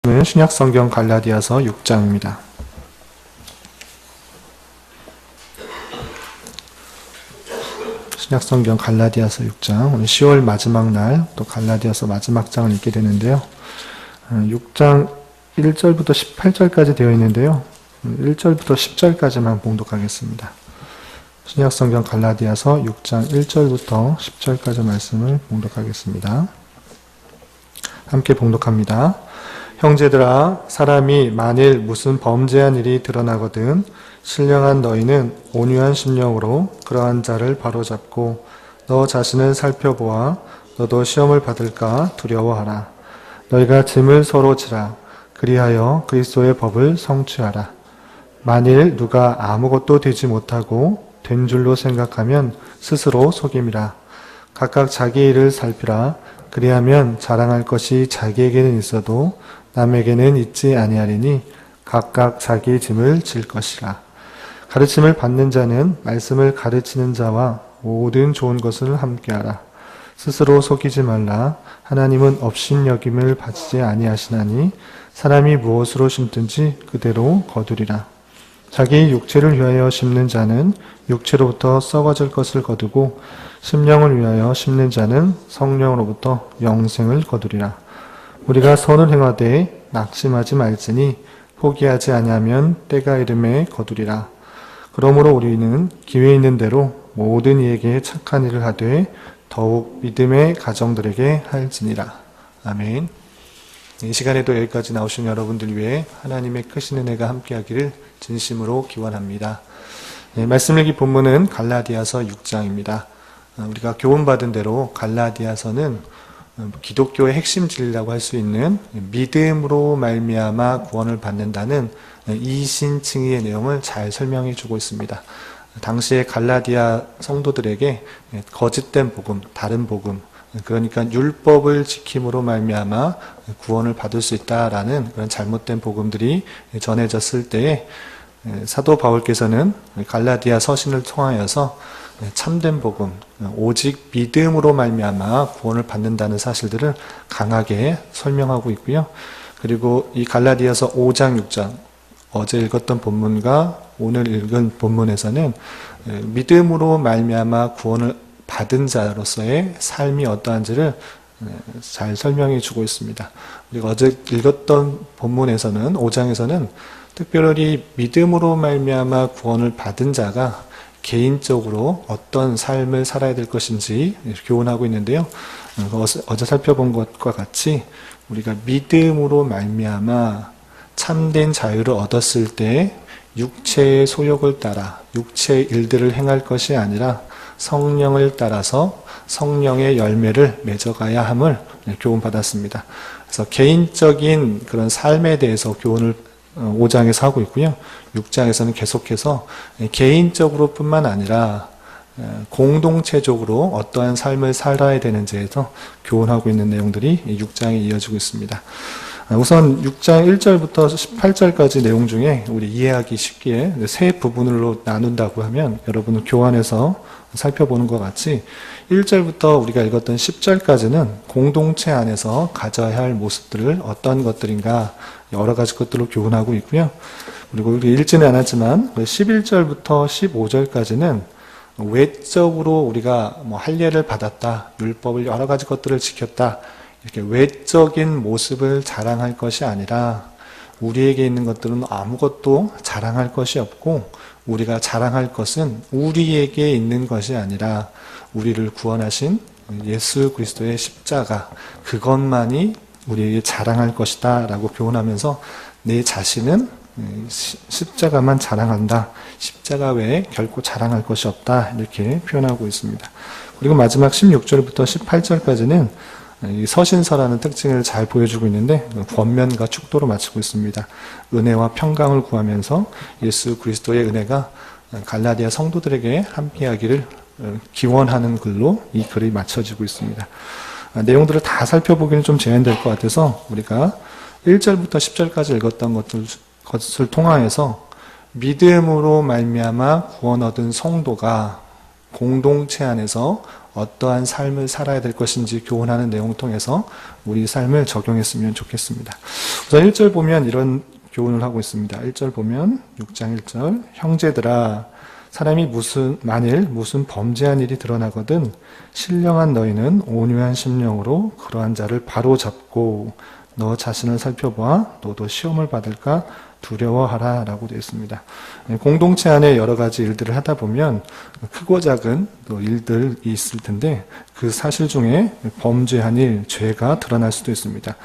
신약성경 갈라디아서 6장입니다. 신약성경 갈라디아서 6장, 오늘 10월 마지막 날 또 갈라디아서 마지막 장을 읽게 되는데요. 6장 1절부터 18절까지 되어 있는데요. 1절부터 10절까지만 봉독하겠습니다. 신약성경 갈라디아서 6장 1절부터 10절까지 말씀을 봉독하겠습니다. 함께 봉독합니다. 형제들아, 사람이 만일 무슨 범죄한 일이 드러나거든 신령한 너희는 온유한 심령으로 그러한 자를 바로잡고 너 자신을 살펴보아 너도 시험을 받을까 두려워하라. 너희가 짐을 서로 지라. 그리하여 그리스도의 법을 성취하라. 만일 누가 아무것도 되지 못하고 된 줄로 생각하면 스스로 속임이라. 각각 자기 일을 살피라. 그리하면 자랑할 것이 자기에게는 있어도 남에게는 있지 아니하리니 각각 자기 짐을 질 것이라. 가르침을 받는 자는 말씀을 가르치는 자와 모든 좋은 것을 함께하라. 스스로 속이지 말라. 하나님은 업신여김을 받지 아니하시나니 사람이 무엇으로 심든지 그대로 거두리라. 자기 육체를 위하여 심는 자는 육체로부터 썩어질 것을 거두고 심령을 위하여 심는 자는 성령으로부터 영생을 거두리라. 우리가 선을 행하되 낙심하지 말지니 포기하지 아니하면 때가 이름에 거두리라. 그러므로 우리는 기회 있는 대로 모든 이에게 착한 일을 하되 더욱 믿음의 가정들에게 할지니라. 아멘. 이 시간에도 여기까지 나오신 여러분들 위해 하나님의 크신 은혜가 함께하기를 진심으로 기원합니다. 말씀 읽기 본문은 갈라디아서 6장입니다. 우리가 교훈받은 대로 갈라디아서는 기독교의 핵심 진리라고 할 수 있는 믿음으로 말미암아 구원을 받는다는 이신칭의의 내용을 잘 설명해 주고 있습니다. 당시에 갈라디아 성도들에게 거짓된 복음, 다른 복음, 그러니까 율법을 지킴으로 말미암아 구원을 받을 수 있다라는 그런 잘못된 복음들이 전해졌을 때에 사도 바울께서는 갈라디아 서신을 통하여서 참된 복음, 오직 믿음으로 말미암아 구원을 받는다는 사실들을 강하게 설명하고 있고요. 그리고 이 갈라디아서 5장, 6장, 어제 읽었던 본문과 오늘 읽은 본문에서는 믿음으로 말미암아 구원을 받은 자로서의 삶이 어떠한지를 잘 설명해 주고 있습니다. 우리가 어제 읽었던 본문에서는 5장에서는 특별히 믿음으로 말미암아 구원을 받은 자가 개인적으로 어떤 삶을 살아야 될 것인지 교훈하고 있는데요. 어제 살펴본 것과 같이 우리가 믿음으로 말미암아 참된 자유를 얻었을 때 육체의 소욕을 따라 육체의 일들을 행할 것이 아니라 성령을 따라서 성령의 열매를 맺어가야 함을 교훈받았습니다. 그래서 개인적인 그런 삶에 대해서 교훈을 5장에서 하고 있고요. 6장에서는 계속해서 개인적으로 뿐만 아니라 공동체적으로 어떠한 삶을 살아야 되는지에서 교훈하고 있는 내용들이 6장에 이어지고 있습니다. 우선 6장 1절부터 18절까지 내용 중에 우리 이해하기 쉽게 세 부분으로 나눈다고 하면 여러분은 교환해서 살펴보는 것 같이 1절부터 우리가 읽었던 10절까지는 공동체 안에서 가져야 할 모습들을 어떤 것들인가 여러 가지 것들을 교훈하고 있고요. 그리고 우리 읽지는 않았지만 11절부터 15절까지는 외적으로 우리가 할례를 받았다, 율법을 여러 가지 것들을 지켰다, 이렇게 외적인 모습을 자랑할 것이 아니라 우리에게 있는 것들은 아무것도 자랑할 것이 없고 우리가 자랑할 것은 우리에게 있는 것이 아니라 우리를 구원하신 예수 그리스도의 십자가, 그것만이 우리에게 자랑할 것이다 라고 교훈하면서 내 자신은 십자가만 자랑한다, 십자가 외에 결코 자랑할 것이 없다, 이렇게 표현하고 있습니다. 그리고 마지막 16절부터 18절까지는 이 서신서라는 특징을 잘 보여주고 있는데 권면과 축도로 마치고 있습니다. 은혜와 평강을 구하면서 예수 그리스도의 은혜가 갈라디아 성도들에게 함께하기를 기원하는 글로 이 글이 마쳐지고 있습니다. 내용들을 다 살펴보기는 좀 제한될 것 같아서 우리가 1절부터 10절까지 읽었던 것을 통하여서 믿음으로 말미암아 구원 얻은 성도가 공동체 안에서 어떠한 삶을 살아야 될 것인지 교훈하는 내용을 통해서 우리 삶을 적용했으면 좋겠습니다. 우선 1절 보면 이런 교훈을 하고 있습니다. 1절 보면 6장 1절 형제들아 사람이 만일 무슨 범죄한 일이 드러나거든 신령한 너희는 온유한 심령으로 그러한 자를 바로 잡고 너 자신을 살펴보아 너도 시험을 받을까 두려워하라 라고 되어 있습니다. 공동체 안에 여러 가지 일들을 하다 보면 크고 작은 또 일들이 있을 텐데 그 사실 중에 범죄한 일, 죄가 드러날 수도 있습니다.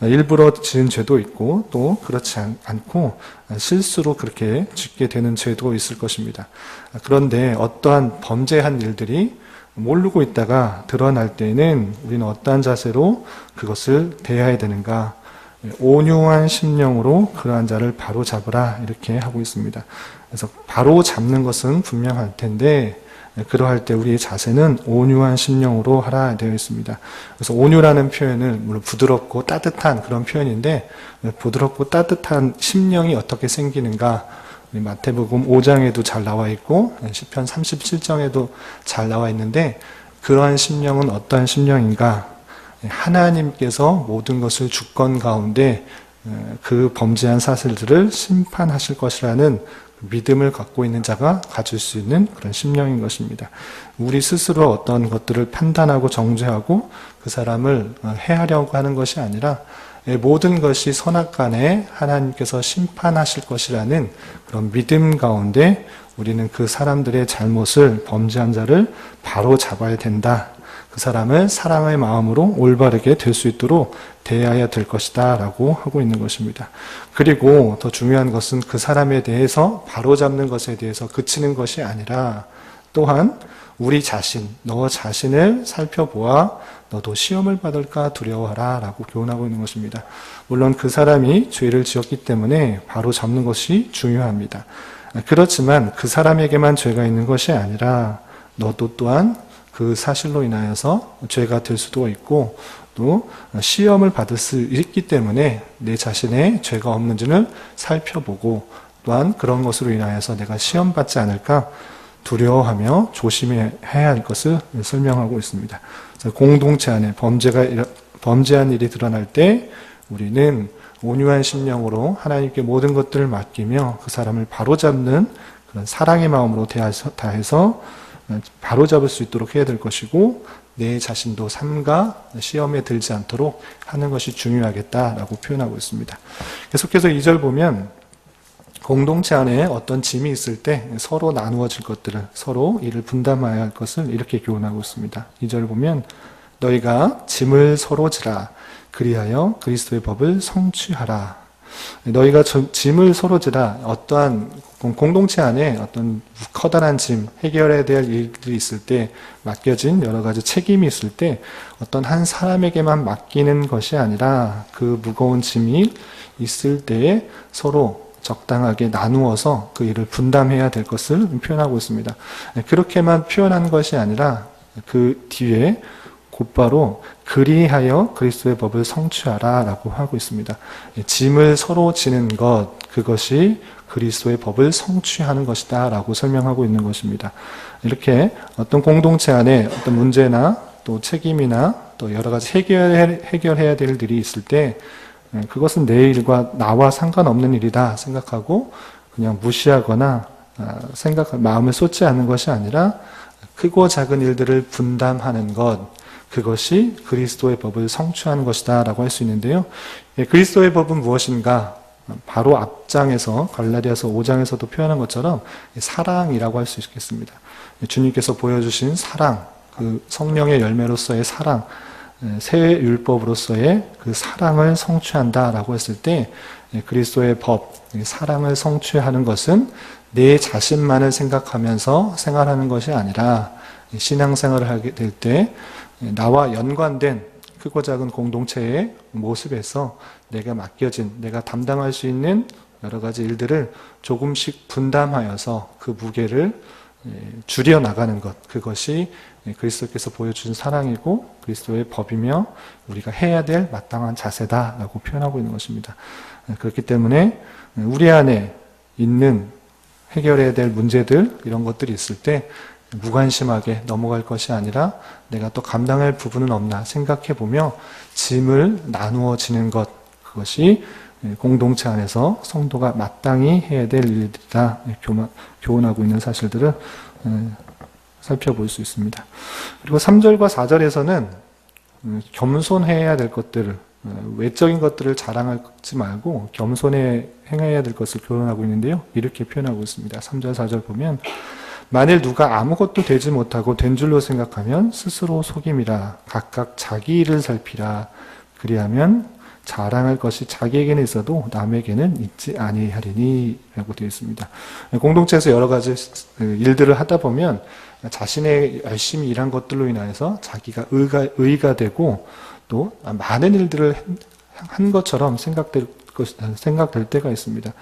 일부러 지은 죄도 있고 또 그렇지 않고 실수로 그렇게 짓게 되는 죄도 있을 것입니다. 그런데 어떠한 범죄한 일들이 모르고 있다가 드러날 때에는 우리는 어떠한 자세로 그것을 대해야 되는가? 온유한 심령으로 그러한 자를 바로 잡으라 이렇게 하고 있습니다. 그래서 바로 잡는 것은 분명할 텐데 그러할 때 우리의 자세는 온유한 심령으로 하라 되어 있습니다. 그래서 온유라는 표현은 물론 부드럽고 따뜻한 그런 표현인데 부드럽고 따뜻한 심령이 어떻게 생기는가 마태복음 5장에도 잘 나와 있고 시편 37장에도 잘 나와 있는데 그러한 심령은 어떠한 심령인가? 하나님께서 모든 것을 주권 가운데 그 범죄한 사실들을 심판하실 것이라는 믿음을 갖고 있는 자가 가질 수 있는 그런 심령인 것입니다. 우리 스스로 어떤 것들을 판단하고 정죄하고 그 사람을 해하려고 하는 것이 아니라 모든 것이 선악간에 하나님께서 심판하실 것이라는 그런 믿음 가운데 우리는 그 사람들의 잘못을 범죄한 자를 바로 잡아야 된다. 그 사람을 사랑의 마음으로 올바르게 될 수 있도록 대해야 될 것이다 라고 하고 있는 것입니다. 그리고 더 중요한 것은 그 사람에 대해서 바로잡는 것에 대해서 그치는 것이 아니라 또한 우리 자신, 너 자신을 살펴보아 너도 시험을 받을까 두려워하라 라고 교훈하고 있는 것입니다. 물론 그 사람이 죄를 지었기 때문에 바로 잡는 것이 중요합니다. 그렇지만 그 사람에게만 죄가 있는 것이 아니라 너도 또한 그 사실로 인하여서 죄가 될 수도 있고 또 시험을 받을 수 있기 때문에 내 자신의 죄가 없는지를 살펴보고 또한 그런 것으로 인하여서 내가 시험받지 않을까 두려워하며 조심해야 할 것을 설명하고 있습니다. 공동체 안에 범죄한 일이 드러날 때 우리는 온유한 심령으로 하나님께 모든 것들을 맡기며 그 사람을 바로잡는 그런 사랑의 마음으로 다해서 바로잡을 수 있도록 해야 될 것이고 내 자신도 삼가 시험에 들지 않도록 하는 것이 중요하겠다라고 표현하고 있습니다. 계속해서 2절 보면 공동체 안에 어떤 짐이 있을 때 서로 나누어질 것들을 서로 이를 분담해야 할 것을 이렇게 교훈하고 있습니다. 2절 보면 너희가 짐을 서로 지라 그리하여 그리스도의 법을 성취하라. 너희가 짐을 서로 지라 어떠한 공동체 안에 어떤 커다란 짐, 해결해야 될 일들이 있을 때 맡겨진 여러 가지 책임이 있을 때 어떤 한 사람에게만 맡기는 것이 아니라 그 무거운 짐이 있을 때에 서로 적당하게 나누어서 그 일을 분담해야 될 것을 표현하고 있습니다. 그렇게만 표현한 것이 아니라 그 뒤에 곧바로 그리하여 그리스도의 법을 성취하라 라고 하고 있습니다. 짐을 서로 지는 것, 그것이 그리스도의 법을 성취하는 것이다 라고 설명하고 있는 것입니다. 이렇게 어떤 공동체 안에 어떤 문제나 또 책임이나 또 여러 가지 해결해야 될 일이 있을 때 그것은 내 일과 나와 상관없는 일이다 생각하고 그냥 무시하거나 마음을 쏟지 않는 것이 아니라 크고 작은 일들을 분담하는 것, 그것이 그리스도의 법을 성취하는 것이다 라고 할 수 있는데요. 그리스도의 법은 무엇인가? 바로 앞장에서 갈라디아서 5장에서도 표현한 것처럼 사랑이라고 할 수 있겠습니다. 주님께서 보여주신 사랑, 그 성령의 열매로서의 사랑, 새 율법으로서의 그 사랑을 성취한다라고 했을 때 그리스도의 법, 사랑을 성취하는 것은 내 자신만을 생각하면서 생활하는 것이 아니라 신앙생활을 하게 될 때 나와 연관된 크고 작은 공동체의 모습에서 내가 맡겨진, 내가 담당할 수 있는 여러 가지 일들을 조금씩 분담하여서 그 무게를 줄여나가는 것, 그것이 그리스도께서 보여주신 사랑이고 그리스도의 법이며 우리가 해야 될 마땅한 자세다라고 표현하고 있는 것입니다. 그렇기 때문에 우리 안에 있는 해결해야 될 문제들, 이런 것들이 있을 때 무관심하게 넘어갈 것이 아니라 내가 또 감당할 부분은 없나 생각해보며 짐을 나누어지는 것, 그것이 공동체 안에서 성도가 마땅히 해야 될 일이다. 교훈하고 있는 사실들을 살펴볼 수 있습니다. 그리고 3절과 4절에서는 겸손해야 될 것들을, 외적인 것들을 자랑하지 말고 겸손해 행해야 될 것을 교훈하고 있는데요. 이렇게 표현하고 있습니다. 3절, 4절 보면 만일 누가 아무것도 되지 못하고 된 줄로 생각하면 스스로 속임이라. 각각 자기 일을 살피라. 그리하면 자랑할 것이 자기에게는 있어도 남에게는 있지 아니하리니 라고 되어 있습니다. 공동체에서 여러 가지 일들을 하다 보면 자신의 열심히 일한 것들로 인해서 자기가 의가 되고 또 많은 일들을 한 것처럼 생각될 때가 있습니다.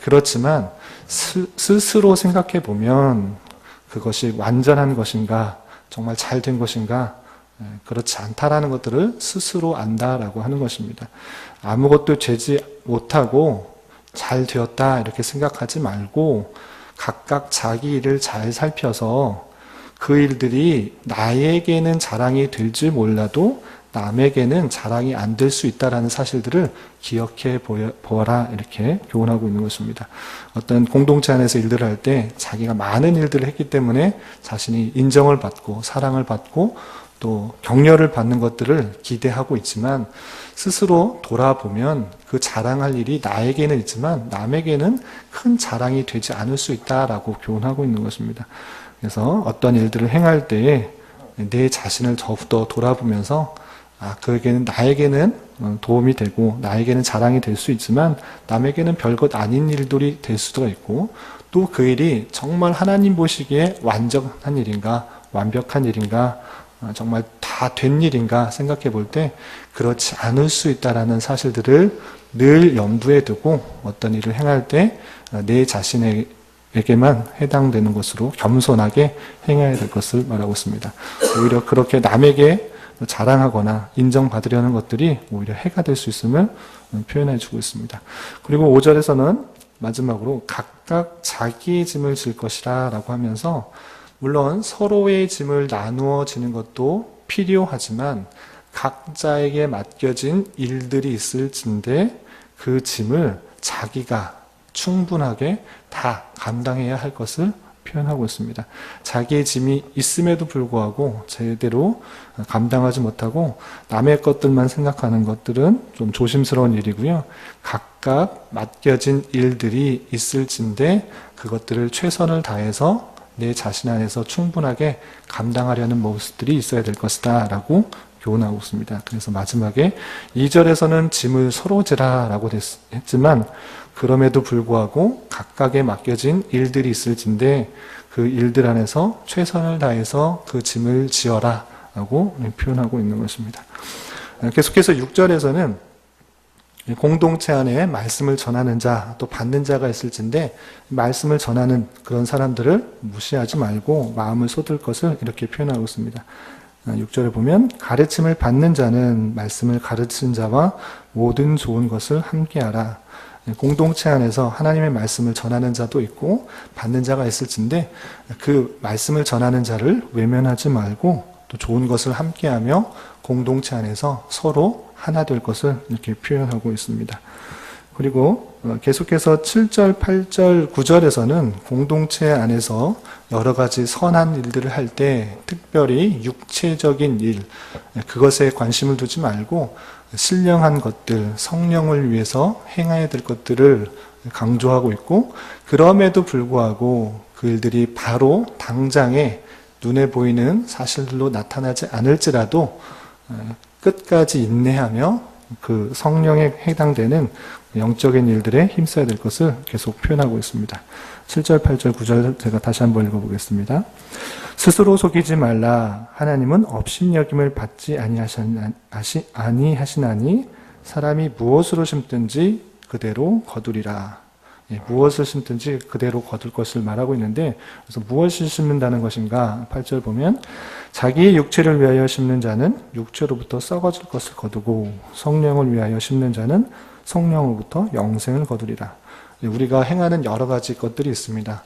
그렇지만 스스로 생각해 보면 그것이 완전한 것인가, 정말 잘 된 것인가, 그렇지 않다라는 것들을 스스로 안다라고 하는 것입니다. 아무것도 되지 못하고 잘 되었다 이렇게 생각하지 말고 각각 자기 일을 잘 살펴서 그 일들이 나에게는 자랑이 될지 몰라도 남에게는 자랑이 안 될 수 있다는 사실들을 기억해 보아라 이렇게 교훈하고 있는 것입니다. 어떤 공동체 안에서 일들을 할 때 자기가 많은 일들을 했기 때문에 자신이 인정을 받고 사랑을 받고 또 격려를 받는 것들을 기대하고 있지만 스스로 돌아보면 그 자랑할 일이 나에게는 있지만 남에게는 큰 자랑이 되지 않을 수 있다라고 교훈하고 있는 것입니다. 그래서 어떤 일들을 행할 때에 내 자신을 더욱더 돌아보면서 그에게는 나에게는 도움이 되고 나에게는 자랑이 될 수 있지만 남에게는 별것 아닌 일들이 될 수도 있고 또 그 일이 정말 하나님 보시기에 완전한 일인가 완벽한 일인가 정말 다 된 일인가 생각해 볼 때 그렇지 않을 수 있다라는 사실들을 늘 염두에 두고 어떤 일을 행할 때 내 자신에게만 해당되는 것으로 겸손하게 행해야 될 것을 말하고 있습니다. 오히려 그렇게 남에게 자랑하거나 인정받으려는 것들이 오히려 해가 될 수 있음을 표현해 주고 있습니다. 그리고 5절에서는 마지막으로 각각 자기의 짐을 질 것이라 라고 하면서 물론 서로의 짐을 나누어 지는 것도 필요하지만 각자에게 맡겨진 일들이 있을진데 그 짐을 자기가 충분하게 다 감당해야 할 것을 표현하고 있습니다. 자기의 짐이 있음에도 불구하고 제대로 감당하지 못하고 남의 것들만 생각하는 것들은 좀 조심스러운 일이고요. 각각 맡겨진 일들이 있을진데 그것들을 최선을 다해서 내 자신 안에서 충분하게 감당하려는 모습들이 있어야 될 것이다 라고 교훈하고 있습니다. 그래서 마지막에 2절에서는 짐을 서로 지라 라고 했지만 그럼에도 불구하고 각각에 맡겨진 일들이 있을진데 그 일들 안에서 최선을 다해서 그 짐을 지어라 라고 표현하고 있는 것입니다. 계속해서 6절에서는 공동체 안에 말씀을 전하는 자, 또 받는 자가 있을진데 말씀을 전하는 그런 사람들을 무시하지 말고 마음을 쏟을 것을 이렇게 표현하고 있습니다. 6절에 보면 가르침을 받는 자는 말씀을 가르치는 자와 모든 좋은 것을 함께하라. 공동체 안에서 하나님의 말씀을 전하는 자도 있고 받는 자가 있을진데 그 말씀을 전하는 자를 외면하지 말고 또 좋은 것을 함께하며 공동체 안에서 서로 하나 될 것을 이렇게 표현하고 있습니다. 그리고 계속해서 7절, 8절, 9절에서는 공동체 안에서 여러 가지 선한 일들을 할 때 특별히 육체적인 일, 그것에 관심을 두지 말고 신령한 것들, 성령을 위해서 행해야 될 것들을 강조하고 있고 그럼에도 불구하고 그 일들이 바로 당장에 눈에 보이는 사실들로 나타나지 않을지라도 끝까지 인내하며 그 성령에 해당되는 영적인 일들에 힘써야 될 것을 계속 표현하고 있습니다. 7절, 8절, 9절 제가 다시 한번 읽어보겠습니다. 스스로 속이지 말라. 하나님은 업신여김을 받지 아니하시나니 사람이 무엇으로 심든지 그대로 거두리라. 무엇을 심든지 그대로 거둘 것을 말하고 있는데 그래서 무엇을 심는다는 것인가? 8절 보면 자기의 육체를 위하여 심는 자는 육체로부터 썩어질 것을 거두고 성령을 위하여 심는 자는 성령으로부터 영생을 거두리라. 우리가 행하는 여러 가지 것들이 있습니다.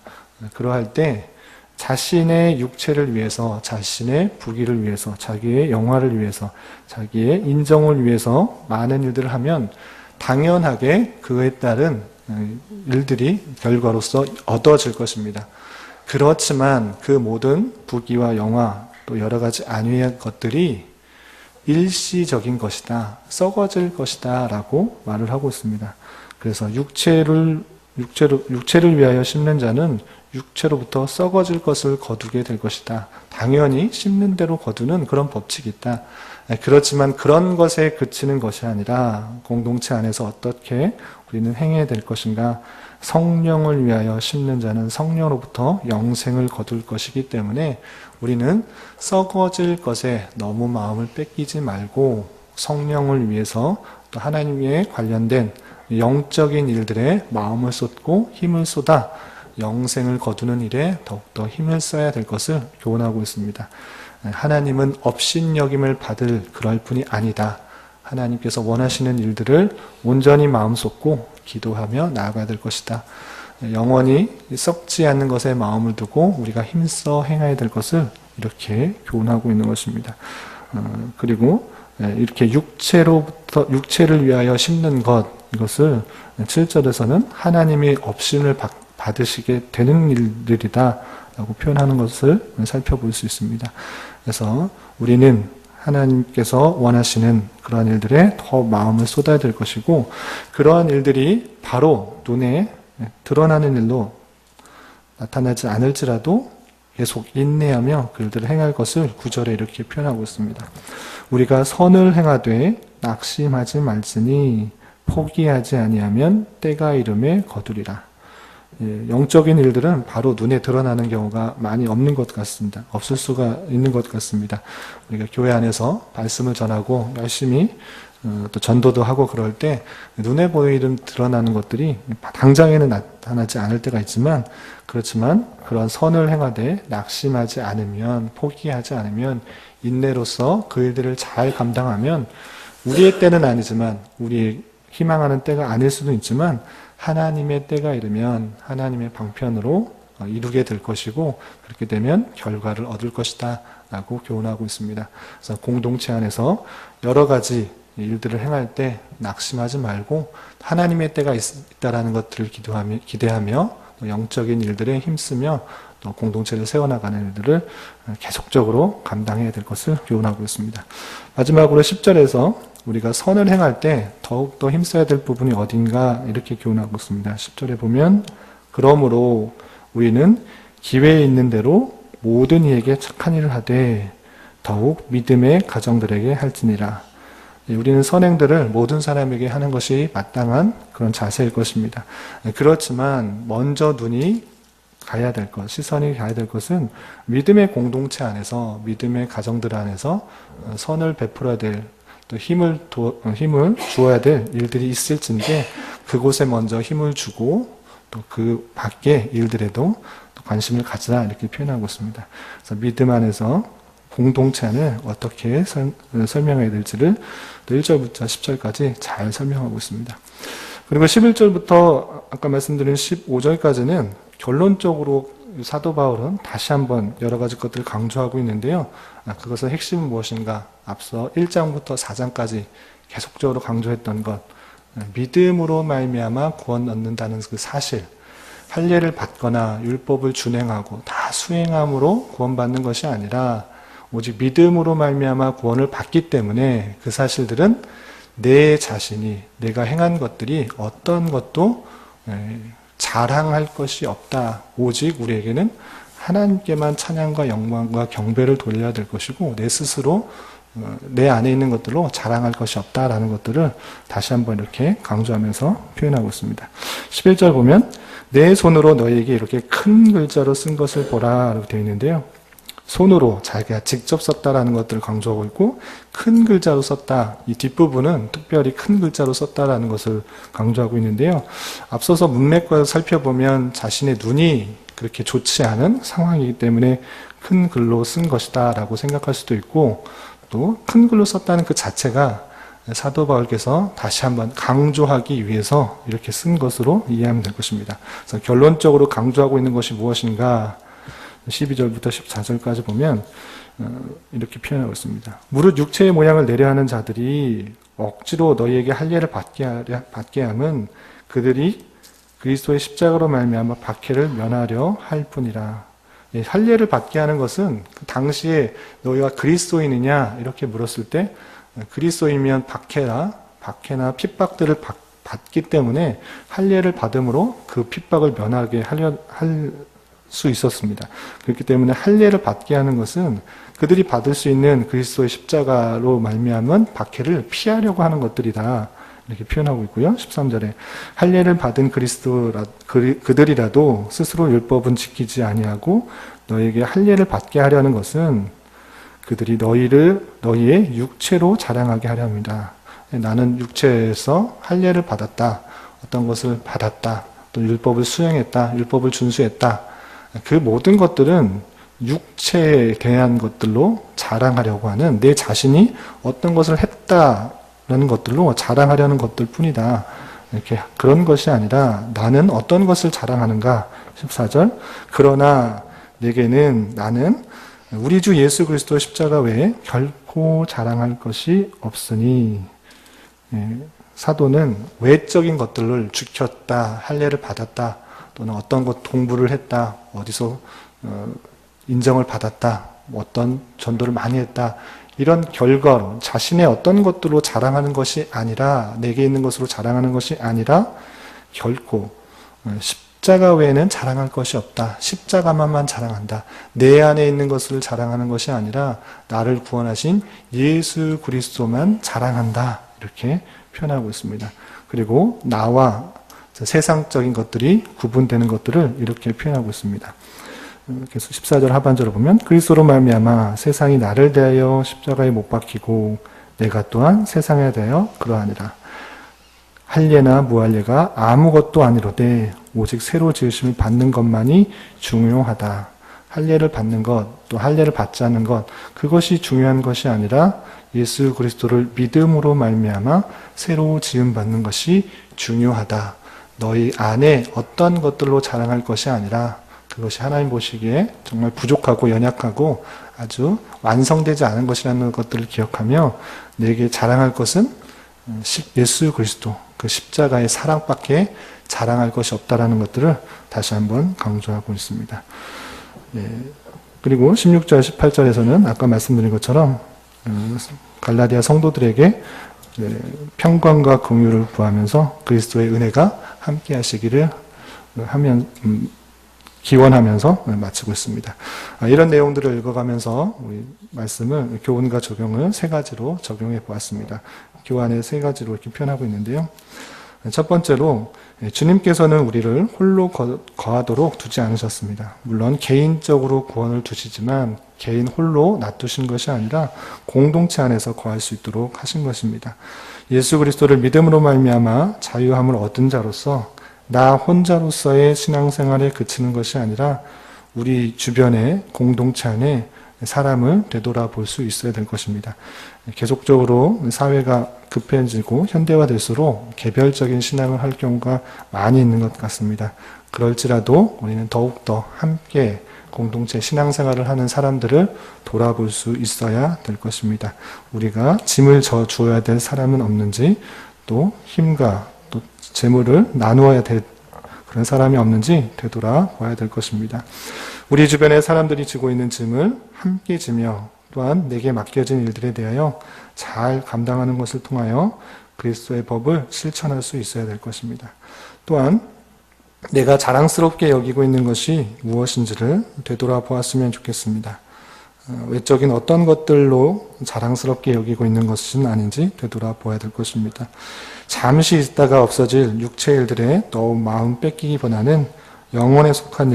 그러할 때 자신의 육체를 위해서, 자신의 부귀를 위해서, 자기의 영화를 위해서, 자기의 인정을 위해서 많은 일들을 하면 당연하게 그에 따른 일들이 결과로서 얻어질 것입니다. 그렇지만 그 모든 부귀와 영화 또 여러 가지 안위의 것들이 일시적인 것이다, 썩어질 것이다 라고 말을 하고 있습니다. 그래서 육체를 위하여 심는 자는 육체로부터 썩어질 것을 거두게 될 것이다. 당연히 심는 대로 거두는 그런 법칙이 있다. 그렇지만 그런 것에 그치는 것이 아니라 공동체 안에서 어떻게 우리는 행해야 될 것인가. 성령을 위하여 심는 자는 성령으로부터 영생을 거둘 것이기 때문에 우리는 썩어질 것에 너무 마음을 뺏기지 말고 성령을 위해서 또 하나님에 관련된 영적인 일들에 마음을 쏟고 힘을 쏟아 영생을 거두는 일에 더욱더 힘을 써야 될 것을 교훈하고 있습니다. 하나님은 업신여김을 받을 그럴 뿐이 아니다. 하나님께서 원하시는 일들을 온전히 마음 쏟고 기도하며 나아가야 될 것이다. 영원히 썩지 않는 것에 마음을 두고 우리가 힘써 행해야 될 것을 이렇게 교훈하고 있는 것입니다. 그리고 이렇게 육체를 위하여 심는 것, 이것을 7절에서는 하나님이 업신을 받으시게 되는 일들이다 라고 표현하는 것을 살펴볼 수 있습니다. 그래서 우리는 하나님께서 원하시는 그러한 일들에 더 마음을 쏟아야 될 것이고, 그러한 일들이 바로 눈에 드러나는 일로 나타나지 않을지라도 계속 인내하며 그 일들을 행할 것을 9절에 이렇게 표현하고 있습니다. 우리가 선을 행하되 낙심하지 말지니 포기하지 아니하면 때가 이름에 거두리라. 영적인 일들은 바로 눈에 드러나는 경우가 많이 없는 것 같습니다. 없을 수가 있는 것 같습니다. 우리가 교회 안에서 말씀을 전하고 열심히 또 전도도 하고 그럴 때 눈에 보이는 드러나는 것들이 당장에는 나타나지 않을 때가 있지만, 그렇지만 그런 선을 행하되 낙심하지 않으면, 포기하지 않으면, 인내로서 그 일들을 잘 감당하면 우리의 때는 아니지만, 우리 희망하는 때가 아닐 수도 있지만 하나님의 때가 이르면 하나님의 방편으로 이루게 될 것이고, 그렇게 되면 결과를 얻을 것이다 라고 교훈하고 있습니다. 그래서 공동체 안에서 여러 가지 일들을 행할 때 낙심하지 말고 하나님의 때가 있다라는 것들을 기대하며 영적인 일들에 힘쓰며 또 공동체를 세워나가는 일들을 계속적으로 감당해야 될 것을 교훈하고 있습니다. 마지막으로 10절에서 우리가 선을 행할 때 더욱더 힘써야 될 부분이 어딘가 이렇게 교훈하고 있습니다. 10절에 보면 그러므로 우리는 기회에 있는 대로 모든 이에게 착한 일을 하되 더욱 믿음의 가정들에게 할지니라. 우리는 선행들을 모든 사람에게 하는 것이 마땅한 그런 자세일 것입니다. 그렇지만 먼저 눈이 가야 될 것, 시선이 가야 될 것은 믿음의 공동체 안에서, 믿음의 가정들 안에서 선을 베풀어야 될, 또 힘을 주어야 될 일들이 있을진데 그곳에 먼저 힘을 주고 또 그 밖의 일들에도 관심을 가지라 이렇게 표현하고 있습니다. 그래서 믿음 안에서 공동체 안을 어떻게 설명해야 될지를 1절부터 10절까지 잘 설명하고 있습니다. 그리고 11절부터 아까 말씀드린 15절까지는 결론적으로 사도 바울은 다시 한번 여러 가지 것들을 강조하고 있는데요. 그것의 핵심은 무엇인가? 앞서 1장부터 4장까지 계속적으로 강조했던 것, 믿음으로 말미암아 구원 얻는다는 그 사실, 할례를 받거나 율법을 준행하고 다 수행함으로 구원받는 것이 아니라 오직 믿음으로 말미암아 구원을 받기 때문에 그 사실들은 내 자신이, 내가 행한 것들이 어떤 것도 자랑할 것이 없다. 오직 우리에게는 하나님께만 찬양과 영광과 경배를 돌려야 될 것이고 내 스스로 내 안에 있는 것들로 자랑할 것이 없다라는 것들을 다시 한번 이렇게 강조하면서 표현하고 있습니다. 11절 보면 내 손으로 너희에게 이렇게 큰 글자로 쓴 것을 보라 라고 되어 있는데요. 손으로 자기가 직접 썼다라는 것들을 강조하고 있고 큰 글자로 썼다. 이 뒷부분은 특별히 큰 글자로 썼다라는 것을 강조하고 있는데요. 앞서서 문맥과 살펴보면 자신의 눈이 그렇게 좋지 않은 상황이기 때문에 큰 글로 쓴 것이다 라고 생각할 수도 있고, 또 큰 글로 썼다는 그 자체가 사도 바울께서 다시 한번 강조하기 위해서 이렇게 쓴 것으로 이해하면 될 것입니다. 그래서 결론적으로 강조하고 있는 것이 무엇인가? 12절부터 14절까지 보면 이렇게 표현하고 있습니다. 무릇 육체의 모양을 내려하는 자들이 억지로 너희에게 할례를 받게 함은 그들이 그리스도의 십자가로 말미암아 박해를 면하려 할 뿐이라. 할례를 받게 하는 것은 그 당시에 너희가 그리스도인이냐 이렇게 물었을 때 그리스도이면 박해나 핍박들을 받기 때문에 할례를 받음으로 그 핍박을 면하게 할 수 있었습니다. 그렇기 때문에 할례를 받게 하는 것은 그들이 받을 수 있는 그리스도의 십자가로 말미암은 박해를 피하려고 하는 것들이다. 이렇게 표현하고 있고요. 13절에 할례를 받은 그들이라도 스스로 율법은 지키지 아니하고 너에게 할례를 받게 하려는 것은 그들이 너희의 육체로 자랑하게 하려 합니다. 나는 육체에서 할례를 받았다. 어떤 것을 받았다. 또 율법을 수행했다. 율법을 준수했다. 그 모든 것들은 육체에 대한 것들로 자랑하려고 하는 내 자신이 어떤 것을 했다라는 것들로 자랑하려는 것들 뿐이다. 이렇게 그런 것이 아니라 나는 어떤 것을 자랑하는가? 14절 그러나 내게는 나는 우리 주 예수 그리스도 십자가 외에 결코 자랑할 것이 없으니 사도는 외적인 것들을 지켰다, 할례를 받았다, 또는 어떤 것 공부를 했다, 어디서 인정을 받았다, 어떤 전도를 많이 했다, 이런 결과로 자신의 어떤 것들로 자랑하는 것이 아니라 내게 있는 것으로 자랑하는 것이 아니라 결코 십자가 외에는 자랑할 것이 없다. 십자가만 자랑한다. 내 안에 있는 것을 자랑하는 것이 아니라 나를 구원하신 예수 그리스도만 자랑한다. 이렇게 표현하고 있습니다. 그리고 나와 세상적인 것들이 구분되는 것들을 이렇게 표현하고 있습니다. 그래서 14절 하반절을 보면 그리스도로 말미암아 세상이 나를 대하여 십자가에 못 박히고 내가 또한 세상에 대하여 그러하니라. 할례나 무할례가 아무것도 아니로되 오직 새로 지으심을 받는 것만이 중요하다. 할례를 받는 것, 또 할례를 받지 않는 것, 그것이 중요한 것이 아니라 예수 그리스도를 믿음으로 말미암아 새로 지음 받는 것이 중요하다. 너희 안에 어떤 것들로 자랑할 것이 아니라 그것이 하나님 보시기에 정말 부족하고 연약하고 아주 완성되지 않은 것이라는 것들을 기억하며 내게 자랑할 것은 예수 그리스도 그 십자가의 사랑밖에 자랑할 것이 없다라는 것들을 다시 한번 강조하고 있습니다. 그리고 16절, 18절에서는 아까 말씀드린 것처럼 갈라디아 성도들에게 평강과 긍휼을 구하면서 그리스도의 은혜가 함께 하시기를 기원하면서 마치고 있습니다. 이런 내용들을 읽어가면서 우리 말씀을 교훈과 적용을 세 가지로 적용해 보았습니다. 교환의 세 가지로 이렇게 표현하고 있는데요. 첫 번째로 주님께서는 우리를 홀로 거하도록 두지 않으셨습니다. 물론 개인적으로 구원을 두시지만 개인 홀로 놔두신 것이 아니라 공동체 안에서 거할 수 있도록 하신 것입니다. 예수 그리스도를 믿음으로 말미암아 자유함을 얻은 자로서 나 혼자로서의 신앙생활에 그치는 것이 아니라 우리 주변의 공동체 안에 사람을 되돌아볼 수 있어야 될 것입니다. 계속적으로 사회가 급해지고 현대화될수록 개별적인 신앙을 할 경우가 많이 있는 것 같습니다. 그럴지라도 우리는 더욱더 함께 공동체 신앙생활을 하는 사람들을 돌아볼 수 있어야 될 것입니다. 우리가 짐을 져주어야 될 사람은 없는지, 또 힘과 또 재물을 나누어야 될 그런 사람이 없는지 되돌아봐야 될 것입니다. 우리 주변의 사람들이 지고 있는 짐을 함께 지며 또한 내게 맡겨진 일들에 대하여 잘 감당하는 것을 통하여 그리스도의 법을 실천할 수 있어야 될 것입니다. 또한 내가 자랑스럽게 여기고 있는 것이 무엇인지를 되돌아보았으면 좋겠습니다. 외적인 어떤 것들로 자랑스럽게 여기고 있는 것은 아닌지 되돌아보아야 될 것입니다. 잠시 있다가 없어질 육체 일들에 너무 마음 뺏기기보다는 영혼에 속한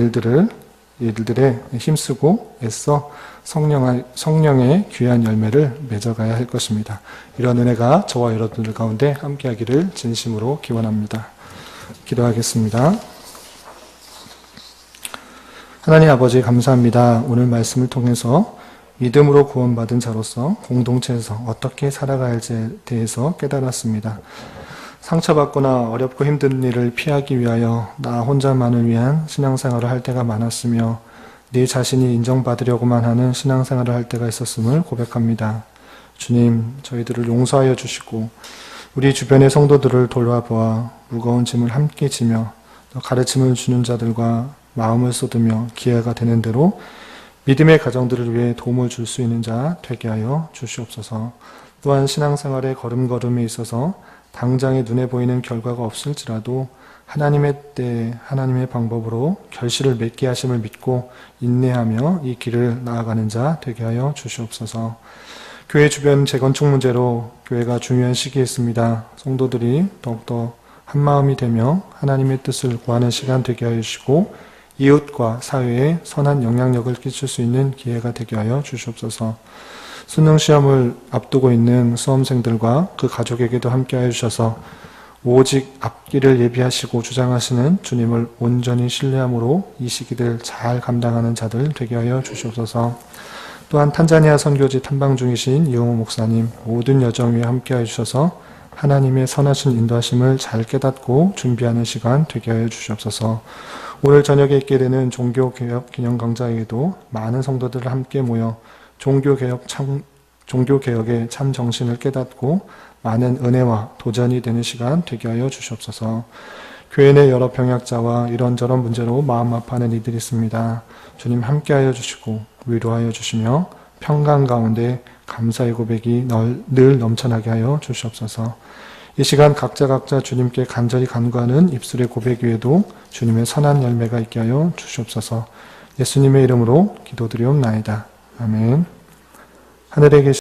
일들에 힘쓰고 애써 성령의 귀한 열매를 맺어가야 할 것입니다. 이런 은혜가 저와 여러분들 가운데 함께하기를 진심으로 기원합니다. 기도하겠습니다. 하나님 아버지 감사합니다. 오늘 말씀을 통해서 믿음으로 구원받은 자로서 공동체에서 어떻게 살아가야 할지에 대해서 깨달았습니다. 상처받거나 어렵고 힘든 일을 피하기 위하여 나 혼자만을 위한 신앙생활을 할 때가 많았으며 내 자신이 인정받으려고만 하는 신앙생활을 할 때가 있었음을 고백합니다. 주님, 저희들을 용서하여 주시고 우리 주변의 성도들을 돌아보아 무거운 짐을 함께 지며 또 가르침을 주는 자들과 마음을 쏟으며 기회가 되는 대로 믿음의 가정들을 위해 도움을 줄 수 있는 자 되게 하여 주시옵소서. 또한 신앙생활의 걸음걸음에 있어서 당장에 눈에 보이는 결과가 없을지라도 하나님의 때, 하나님의 방법으로 결실을 맺게 하심을 믿고 인내하며 이 길을 나아가는 자 되게 하여 주시옵소서. 교회 주변 재건축 문제로 교회가 중요한 시기에 있습니다. 성도들이 더욱더 한마음이 되며 하나님의 뜻을 구하는 시간 되게 하여 주시고 이웃과 사회에 선한 영향력을 끼칠 수 있는 기회가 되게 하여 주시옵소서. 수능 시험을 앞두고 있는 수험생들과 그 가족에게도 함께 하여 주셔서 오직 앞길을 예비하시고 주장하시는 주님을 온전히 신뢰함으로 이 시기를 잘 감당하는 자들 되게 하여 주시옵소서. 또한 탄자니아 선교지 탐방 중이신 이용호 목사님 모든 여정 위에 함께 하여 주셔서 하나님의 선하신 인도하심을 잘 깨닫고 준비하는 시간 되게 하여 주시옵소서. 오늘 저녁에 있게 되는 종교개혁 기념 강좌에도 많은 성도들 함께 모여 종교개혁의 참 정신을 깨닫고 많은 은혜와 도전이 되는 시간 되게 하여 주시옵소서. 교회 내 여러 병약자와 이런저런 문제로 마음 아파하는 이들이 있습니다. 주님 함께하여 주시고 위로하여 주시며 평강 가운데 감사의 고백이 늘 넘쳐나게 하여 주시옵소서. 이 시간 각자 주님께 간절히 간구하는 입술의 고백 위에도 주님의 선한 열매가 있게 하여 주시옵소서. 예수님의 이름으로 기도드리옵나이다. 아멘. 하늘에 계신